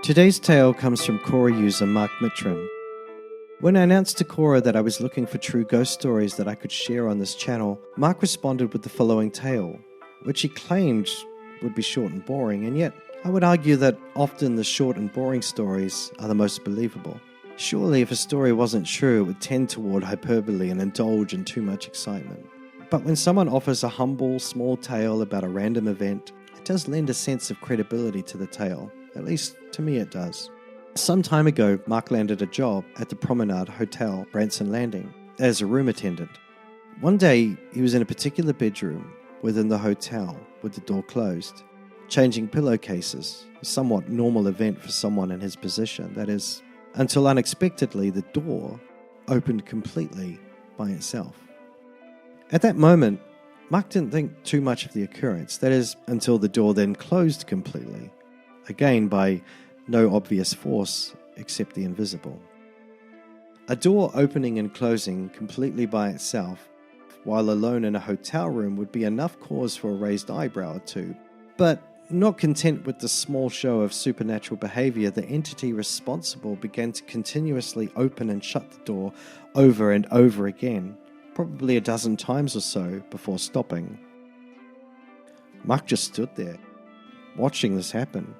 Today's tale comes from Quora user Mark Mitram. When I announced to Quora that I was looking for true ghost stories that I could share on this channel, Mark responded with the following tale, which he claimed would be short and boring, and yet I would argue that often the short and boring stories are the most believable. Surely if a story wasn't true, it would tend toward hyperbole and indulge in too much excitement. But when someone offers a humble, small tale about a random event, it does lend a sense of credibility to the tale. At least, to me it does. Some time ago, Mark landed a job at the Promenade Hotel, Branson Landing, as a room attendant. One day, he was in a particular bedroom within the hotel with the door closed, changing pillowcases, a somewhat normal event for someone in his position, that is, until unexpectedly the door opened completely by itself. At that moment, Mark didn't think too much of the occurrence, that is, until the door then closed completely, again by no obvious force except the invisible. A door opening and closing completely by itself, while alone in a hotel room, would be enough cause for a raised eyebrow or two, but not content with the small show of supernatural behavior, the entity responsible began to continuously open and shut the door over and over again, probably a dozen times or so before stopping. Mark just stood there, watching this happen.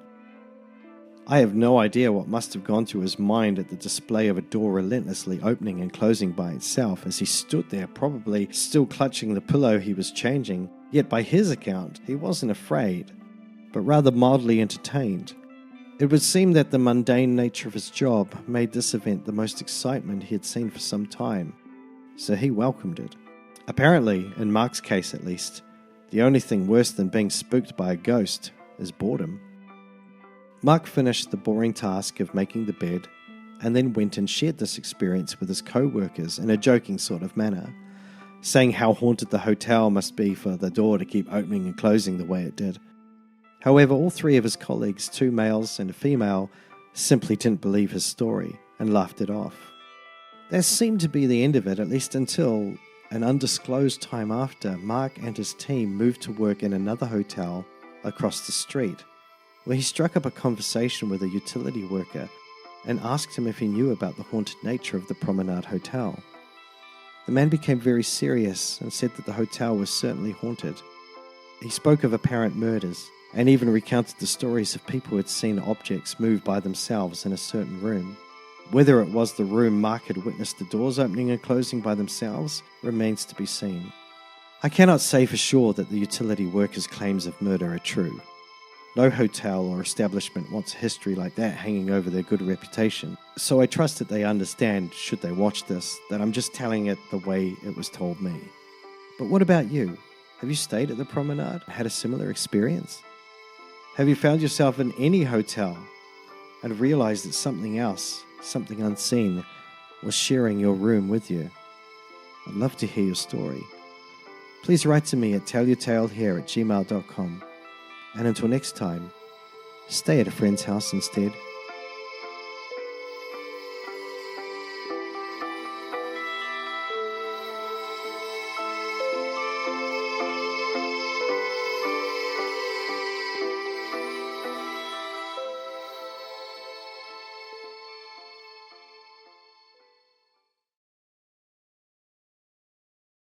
I have no idea what must have gone through his mind at the display of a door relentlessly opening and closing by itself as he stood there, probably still clutching the pillow he was changing, yet by his account, he wasn't afraid, but rather mildly entertained. It would seem that the mundane nature of his job made this event the most excitement he had seen for some time, so he welcomed it. Apparently, in Mark's case at least, the only thing worse than being spooked by a ghost is boredom. Mark finished the boring task of making the bed and then went and shared this experience with his co-workers in a joking sort of manner, saying how haunted the hotel must be for the door to keep opening and closing the way it did. However, all three of his colleagues, 2 males and a female, simply didn't believe his story and laughed it off. That seemed to be the end of it, at least until, an undisclosed time after, Mark and his team moved to work in another hotel across the street, where he struck up a conversation with a utility worker and asked him if he knew about the haunted nature of the Promenade Hotel. The man became very serious and said that the hotel was certainly haunted. He spoke of apparent murders and even recounted the stories of people who had seen objects move by themselves in a certain room. Whether it was the room Mark had witnessed the doors opening and closing by themselves remains to be seen. I cannot say for sure that the utility worker's claims of murder are true. No hotel or establishment wants a history like that hanging over their good reputation, so I trust that they understand, should they watch this, that I'm just telling it the way it was told me. But what about you? Have you stayed at the Promenade and had a similar experience? Have you found yourself in any hotel and realized that something else, something unseen, was sharing your room with you? I'd love to hear your story. Please write to me at tellyourtalehere@gmail.com. And until next time, stay at a friend's house instead.